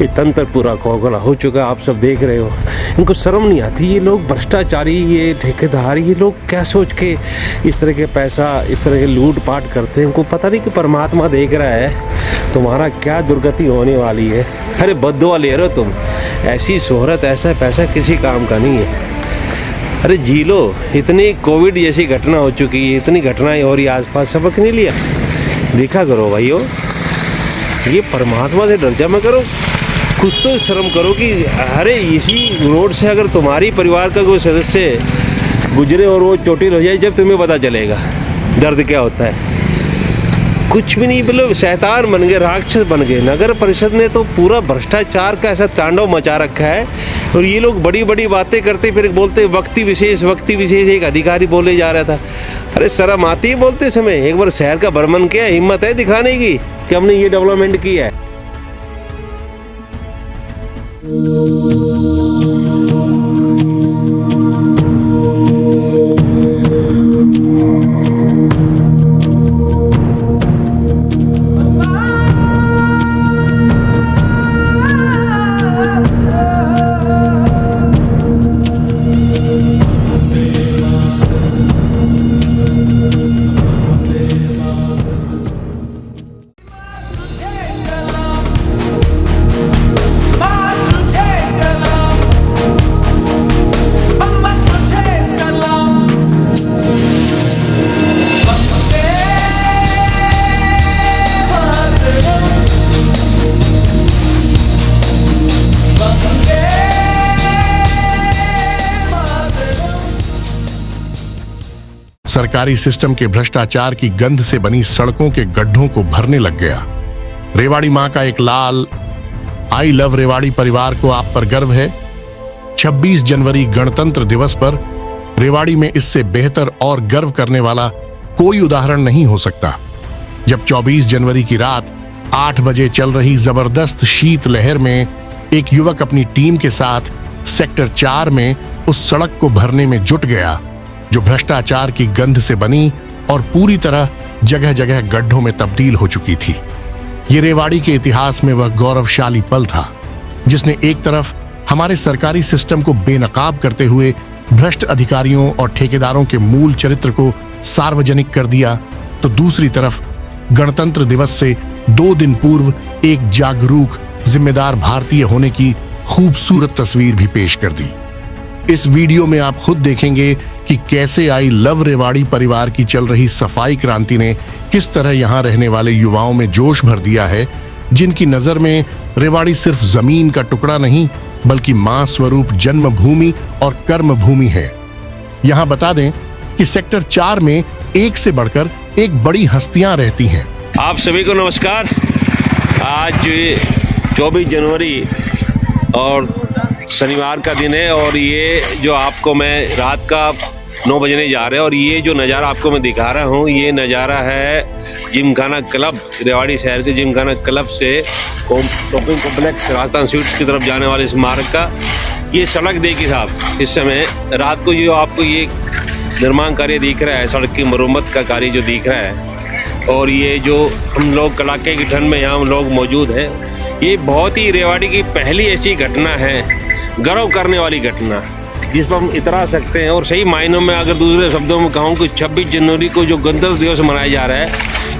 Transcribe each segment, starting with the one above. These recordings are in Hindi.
ये तंत्र पूरा खोखला हो चुका, आप सब देख रहे हो। इनको शर्म नहीं आती, ये लोग भ्रष्टाचारी, ये ठेकेदार, ये लोग क्या सोच के इस तरह के पैसा, इस तरह के लूट पाट करते हैं। इनको पता नहीं कि परमात्मा देख रहा है तुम्हारा क्या दुर्गति होने वाली है। अरे बद्दुआ ले रहे हो तुम, ऐसी शोहरत, ऐसा पैसा किसी काम का नहीं है। अरे जी लो, इतनी कोविड जैसी घटना हो चुकी है, इतनी घटनाएं और ये आसपास, सबक नहीं लिया। देखा करो भाइयों, ये परमात्मा से डर जा करो, कुछ तो शर्म करो कि अरे इसी रोड से अगर तुम्हारी परिवार का कोई सदस्य गुजरे और वो चोटिल हो जाए, जब तुम्हें पता चलेगा दर्द क्या होता है। कुछ भी नहीं, मतलब शैतान बन गए, राक्षस बन गए। नगर परिषद ने तो पूरा भ्रष्टाचार का ऐसा तांडव मचा रखा है, और ये लोग बड़ी बड़ी बातें करते फिर बोलते व्यक्ति विशेष, व्यक्ति विशेष। एक अधिकारी बोले जा रहा था, अरे शर्म आती है बोलते समय? एक बार शहर का भ्रमण किया, हिम्मत है दिखाने की कि हमने ये डेवलपमेंट किया है। सरकारी सिस्टम के भ्रष्टाचार की गंध से बनी सड़कों के गड्ढों को भरने लग गया। रेवाड़ी मां का एक लाल आई लव रेवाड़ी परिवार को आप पर गर्व है। 26 जनवरी गणतंत्र दिवस पर रेवाड़ी में इससे बेहतर और गर्व करने वाला कोई उदाहरण नहीं हो सकता। जब 24 जनवरी की रात 8 बजे चल रही जबरदस्त शीत लहर में एक युवक अपनी टीम के साथ सेक्टर 4 में उस सड़क को भरने में जुट गया जो भ्रष्टाचार की गंध से बनी और पूरी तरह जगह जगह गड्ढों में तब्दील हो चुकी थी। ये रेवाड़ी के इतिहास में वह गौरवशाली पल था जिसने एक तरफ हमारे सरकारी सिस्टम को बेनकाब करते हुए भ्रष्ट अधिकारियों और ठेकेदारों के मूल चरित्र को सार्वजनिक कर दिया, तो दूसरी तरफ गणतंत्र दिवस से 2 दिन पूर्व एक जागरूक, जिम्मेदार भारतीय होने की खूबसूरत तस्वीर भी पेश कर दी। इस वीडियो में आप खुद देखेंगे कि कैसे आई लव रेवाड़ी परिवार की चल रही सफाई क्रांति ने किस तरह यहाँ रहने वाले युवाओं में जोश भर दिया है, जिनकी नजर में रेवाड़ी सिर्फ जमीन का टुकड़ा नहीं बल्कि मां स्वरूप जन्मभूमि और कर्म भूमि है। यहाँ बता दें कि सेक्टर 4 में एक से बढ़कर एक बड़ी हस्तियां रहती हैं। आप सभी को नमस्कार। आज 24 जनवरी और शनिवार का दिन है, और ये जो आपको मैं रात का 9 बजने जा रहे हैं, और ये जो नज़ारा आपको मैं दिखा रहा हूँ, ये नज़ारा है जिमखाना क्लब, रेवाड़ी शहर के जिमखाना क्लब से शॉपिंग कॉम्प्लेक्स राजस्थान स्वीट्स की तरफ जाने वाले इस मार्ग का ये सड़क देखिए साहब। इस समय रात को जो आपको ये निर्माण कार्य दिख रहा है, सड़क की मरम्मत का कार्य जो दिख रहा है, और ये जो हम लोग कड़ाके की ठंड में यहाँ हम लोग मौजूद हैं, ये बहुत ही रेवाड़ी की पहली ऐसी घटना है, गर्व करने वाली घटना, जिस पर हम इतरा सकते हैं। और सही मायनों में अगर दूसरे शब्दों में कहूँ कि 26 जनवरी को जो गणतंत्र दिवस मनाया जा रहा है,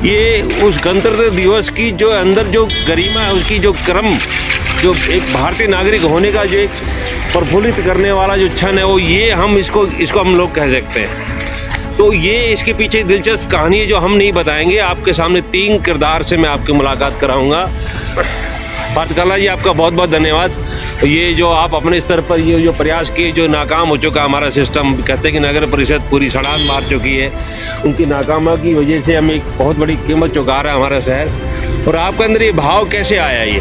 ये उस गणतंत्र दिवस की जो अंदर जो गरिमा है, उसकी जो क्रम, जो एक भारतीय नागरिक होने का जो एक प्रफुल्लित करने वाला जो क्षण है, वो ये हम इसको हम लोग कह सकते हैं। तो ये इसके पीछे दिलचस्प कहानी है जो हम नहीं बताएंगे, आपके सामने 3 किरदार से मैं आपकी मुलाकात कराऊंगा। पाठकाला जी, आपका बहुत बहुत धन्यवाद। ये जो आप अपने स्तर पर ये जो प्रयास किए, जो नाकाम हो चुका हमारा सिस्टम, कहते हैं कि नगर परिषद पूरी छलांग मार चुकी है, उनकी नाकामी की वजह से हम एक बहुत बड़ी कीमत चुका रहा है हमारा शहर। और आपके अंदर ये भाव कैसे आया? ये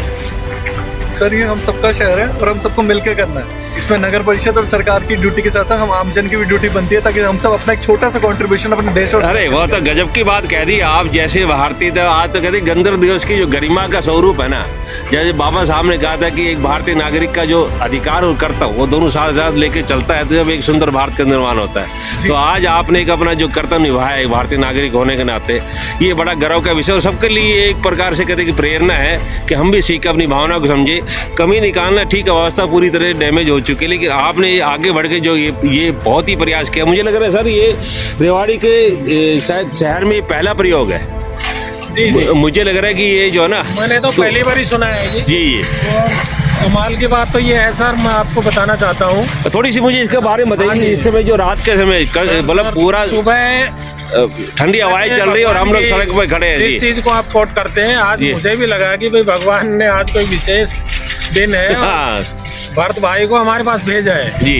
सर, ये हम सबका शहर है और हम सबको मिलकर करना है। इसमें नगर परिषद और सरकार की ड्यूटी के साथ साथ हम आमजन की भी ड्यूटी बनती है, ताकि हम सब अपना एक छोटा सा कंट्रीब्यूशन अपने देश और अरे वो तो गजब की बात कह दी आप। जैसे भारतीय तो आज तो कहते गणतंत्र दिवस की जो गरिमा का स्वरूप है ना, जैसे बाबा साहब ने कहा था कि एक भारतीय नागरिक का जो अधिकार और कर्तव्य वो दोनों साथ साथ लेके चलता है तो जब एक सुंदर भारत का निर्माण होता है। तो आज आपने एक अपना जो कर्तव्य निभाया एक भारतीय नागरिक होने के नाते, ये बड़ा गर्व का विषय और सबके लिए एक प्रकार से कहते कि प्रेरणा है कि हम भी सीख अपनी भावना को समझे। कमी निकालना ठीक है, अवस्था पूरी तरह डैमेज हो चुकी है, लेकिन आपने आगे बढ़ के जो ये बहुत ही प्रयास किया। मुझे लग रहा है सर ये रेवाड़ी के शायद शहर में पहला प्रयोग है। जी। मुझे लग रहा है कि ये जो है ना, मैंने तो पहली बार ही सुना है जी और कमाल की बात तो ये है सर, मैं आपको बताना चाहता हूँ। थोड़ी सी मुझे इसके बारे में बताइए। इस समय जो रात के समय मतलब पूरा सुबह ठंडी हवाएं चल रही है और हम लोग सड़क पर खड़े हैं जिस जी। चीज को आप कोट करते हैं, आज जी। मुझे भी लगा कि भाई भगवान ने आज कोई विशेष दिन है और हाँ भरत भाई को हमारे पास भेजा है। जी।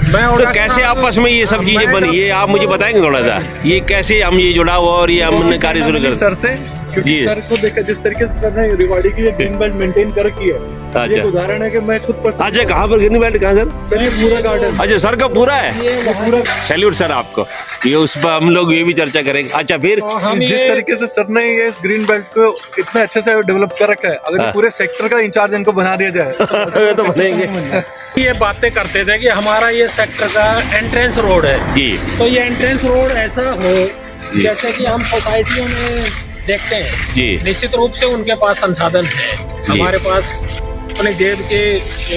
मैं तो कैसे आपस में ये सब चीजें बनी, ये आप मुझे बताएंगे थोड़ा सा, ये कैसे हम ये जुड़ा हुआ और ये हमने कार्य शुरू कर सर से, क्योंकि जी। सर को देखा जिस तरीके से सर ने रेवाड़ी की ग्रीन बेल्ट मेंटेन कर रखी है, अच्छा। ये एक उदाहरण है कि मैं खुद पर अच्छा कहाँ पर ग्रीन बेल्ट कहाँ सर? सर ये पूरा गार्डन अच्छा सर का पूरा है, ये पूरा सैल्यूट सर आपको। ये उस पर हम लोग ये भी चर्चा करेंगे। अच्छा फिर हम जिस ये तरीके से सर ने ये ग्रीन बेल्ट को इतने अच्छे से डेवलप कर रखा है, अगर हाँ। पूरे सेक्टर का इंचार्ज इनको बना दिया जाए तो बनेंगे ये बातें करते थे कि हमारा ये सेक्टर का एंट्रेंस रोड है, जी तो ये एंट्रेंस रोड ऐसा हो जैसे कि हम सोसाइटियों में देखते हैं। जी निश्चित रूप से उनके पास संसाधन है, हमारे पास अपने जेब के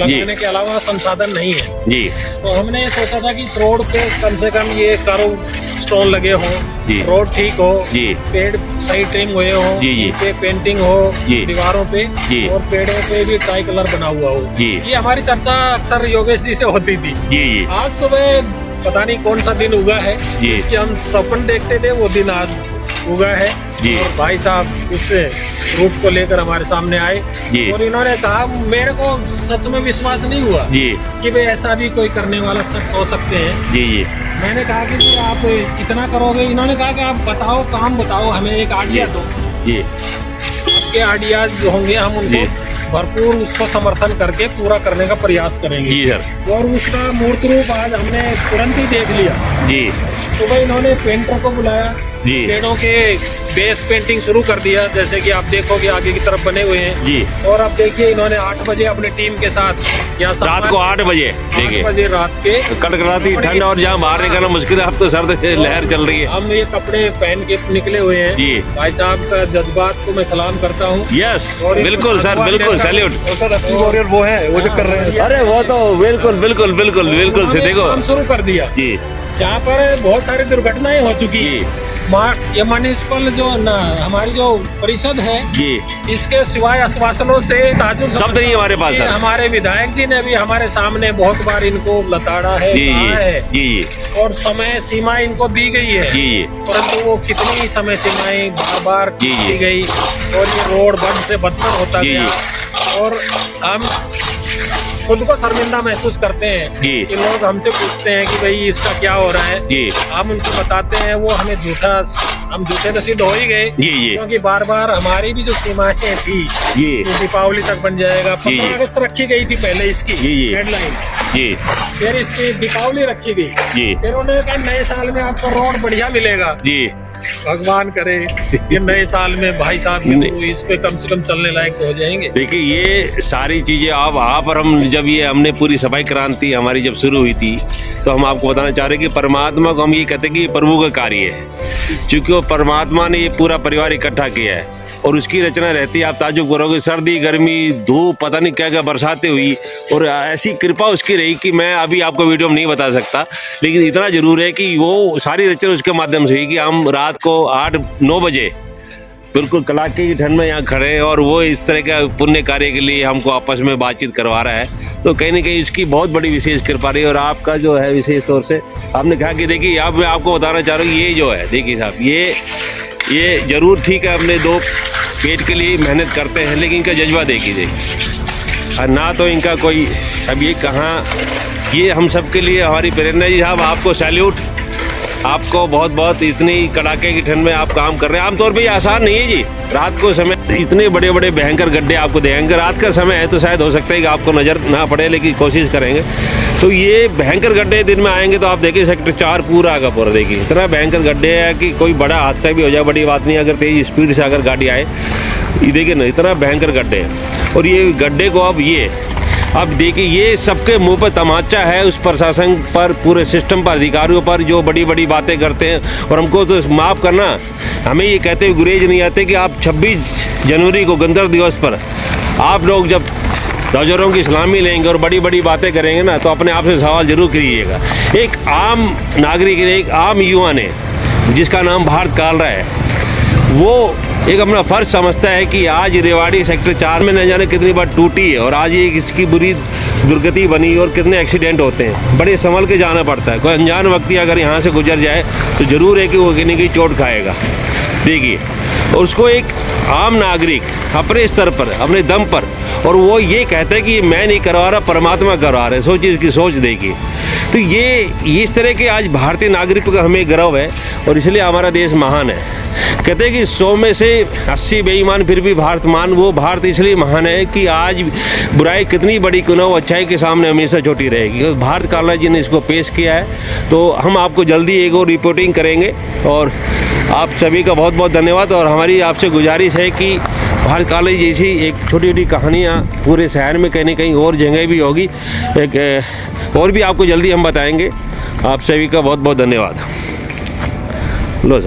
लगाने के अलावा संसाधन नहीं है। जी तो हमने ये सोचा था कि इस रोड पे कम से कम ये कर्व स्टोन लगे हों, जी। रोड ठीक हो, जी पेड़ सही ट्रिम हुए हों, जी, जी। पे पेंटिंग हो जी। दीवारों पे जी। और पेड़ों पे भी ट्राई कलर बना हुआ हो। जी। ये हमारी चर्चा अक्सर योगेश जी से होती थी। जी जी आज सुबह पता नहीं कौन सा दिन उगा है जी। जिसकी हम सपन देखते थे, वो दिन आज उगा है। जी। और भाई साहब उस रूट को लेकर हमारे सामने आए जी। और इन्होंने कहा, मेरे को सच में विश्वास नहीं हुआ जी कि भाई ऐसा भी कोई करने वाला शख्स हो सकते हैं। जी जी मैंने कहा कि जी आप इतना करोगे, इन्होंने कहा कि आप बताओ, काम बताओ, हमें एक आइडिया दो। जी आपके आइडियाज जो होंगे हम उनको जी। भरपूर उसको समर्थन करके पूरा करने का प्रयास करेंगे। जी सर और उसका मूर्त रूप आज हमने तुरंत ही देख लिया। जी सुबह इन्होंने पेंटर को बुलाया, जी पेड़ों के बेस पेंटिंग शुरू कर दिया, जैसे कि आप देखोगे आगे की तरफ बने हुए हैं। जी और अब देखिए इन्होंने 8 बजे अपनी टीम के साथ यहाँ रात को 8 बजे 8 देखिए बजे रात के कड़कड़ाती ठंड और जहाँ बाहर निकलना मुश्किल है, अब तो सर्द लहर चल रही है। हम ये कपड़े पहन के निकले हुए हैं। जी। भाई साहब का जज्बात को मैं सलाम करता हूँ। यस और बिल्कुल सर, बिल्कुल सैल्यूट। और सर असली वॉरियर वो है, वो जो कर रहे हैं। अरे वो तो बिल्कुल बिल्कुल बिल्कुल बिल्कुल से देखो काम शुरू कर दिया जी जहाँ पर बहुत सारी दुर्घटनाएं हो चुकी जी है। ये म्युनिसिपल जो ना हमारी जो परिषद है, जी इसके सिवाय आश्वासनों से ताजुब शब्द नहीं हमारे पास ये सर। हमारे विधायक जी ने भी हमारे सामने बहुत बार इनको लताड़ा है, जी कहा है जी जी और समय सीमा इनको दी गई है। जी जी परंतु वो कितनी ही समय सीमाएं बार बार जी, जी। दी गई और ये रोड बद से बदतर होता जी, गया। और हम खुद को शर्मिंदा महसूस करते हैं जी। कि लोग हमसे पूछते हैं कि भाई इसका क्या हो रहा है, जी हम उनको बताते हैं, वो हमें हम झूठे तो सिद्ध हो ही गए। जी जी क्योंकि बार बार हमारी भी जो सीमाएं थी जी कि दीपावली तक बन जाएगा, जी, जी। 15 अगस्त रखी गई थी पहले इसकी जी, जी। डेडलाइन, जी फिर इसकी दीपावली रखी गई, जी फिर उन्होंने कहा नए साल में आपको रोड बढ़िया मिलेगा। जी भगवान करे कि नए साल में भाई साहब नहीं। के इस पे कम से कम चलने लायक हो जाएंगे। देखिए ये सारी चीज़ें आप वहाँ पर हम जब ये हमने पूरी सफाई क्रांति हमारी जब शुरू हुई थी तो हम आपको बताना चाह रहे हैं कि परमात्मा को हम ये कहते हैं कि ये प्रभु का कार्य है, क्योंकि वो परमात्मा ने ये पूरा परिवार इकट्ठा किया है और उसकी रचना रहती है। आप ताजुब करोगे, सर्दी गर्मी धूप पता नहीं क्या क्या बरसातें हुई और ऐसी कृपा उसकी रही कि मैं अभी आपको वीडियो में नहीं बता सकता, लेकिन इतना जरूर है कि वो सारी रचना उसके माध्यम से हुई कि हम रात को 8-9 बजे बिल्कुल कड़ाके की ठंड में यहाँ खड़े हैं और वो इस तरह का पुण्य कार्य के लिए हमको आपस में बातचीत करवा रहा है। तो कहीं ना कहीं इसकी बहुत बड़ी विशेष कृपा रही और आपका जो है विशेष तौर से आपने कहा कि देखिए यहाँ मैं आपको बताना चाह रहा हूँ, ये जो है देखिए साहब ये जरूर ठीक है, अपने 2 पेट के लिए मेहनत करते हैं, लेकिन इनका जज्बा देखिए और ना तो इनका कोई, अब ये कहाँ, ये हम सब के लिए हमारी प्रेरणा। जी साहब आपको सैल्यूट, आपको बहुत बहुत, इतनी कड़ाके की ठंड में आप काम कर रहे हैं। आमतौर पे ये आसान नहीं है जी, रात को समय इतने बड़े बड़े भयंकर गड्ढे आपको देखेंगे। रात का समय है तो शायद हो सकता है कि आपको नज़र ना पड़े, लेकिन कोशिश करेंगे। तो ये भयंकर गड्ढे दिन में आएंगे तो आप देखिए सेक्टर 4 पूरा का पूरा देखिए इतना भयंकर गड्ढे है कि कोई बड़ा हादसा भी हो जाए बड़ी बात नहीं, अगर तेज़ स्पीड से अगर गाड़ी आए। ये देखिए ना इतना भयंकर गड्ढे हैं। और ये गड्ढे को अब देखिए ये सबके मुंह पर तमाचा है उस प्रशासन पर, पूरे सिस्टम पर, अधिकारियों पर जो बड़ी बड़ी बातें करते हैं। और हमको तो माफ़ करना, हमें ये कहते हुए गुरेज नहीं आते कि आप 26 जनवरी को गणतंत्र दिवस पर आप लोग जब ध्वजारोहण की सलामी लेंगे और बड़ी बड़ी बातें करेंगे ना, तो अपने आप से सवाल जरूर कीजिएगा। एक आम नागरिक ने, एक आम युवा ने जिसका नाम भारत कालरा है, वो एक अपना फ़र्ज समझता है कि आज रेवाड़ी सेक्टर 4 में न जाने कितनी बार टूटी है और आज ये इसकी बुरी दुर्गति बनी और कितने एक्सीडेंट होते हैं। बड़े संभल के जाना पड़ता है। कोई अनजान व्यक्ति अगर यहाँ से गुजर जाए तो ज़रूर है कि वो किन्हीं की चोट खाएगा। देखिए, और उसको एक आम नागरिक अपने स्तर पर, अपने दम पर, और वो ये कहता है कि मैं नहीं करवा रहा, परमात्मा करवा रहे। सोचिए, इसकी सोच देखिए। तो ये इस तरह के आज भारतीय नागरिक का हमें गर्व है और इसलिए हमारा देश महान है। कहते हैं कि 100 में से 80 बेईमान फिर भी भारत मान। वो भारत इसलिए महान है कि आज बुराई कितनी बड़ी क्यों ना हो, अच्छाई के सामने हमेशा छोटी रहेगी। और भारत कालरा जी ने इसको पेश किया है। तो हम आपको जल्दी एक और रिपोर्टिंग करेंगे और आप सभी का बहुत बहुत धन्यवाद। और हमारी आपसे गुजारिश है कि भारत कालरा जी जैसी एक छोटी छोटी कहानियाँ पूरे शहर में कहीं ना कहीं और जगह भी होगी, और भी आपको जल्दी हम बताएंगे। आप सभी का बहुत बहुत धन्यवाद। लो सर।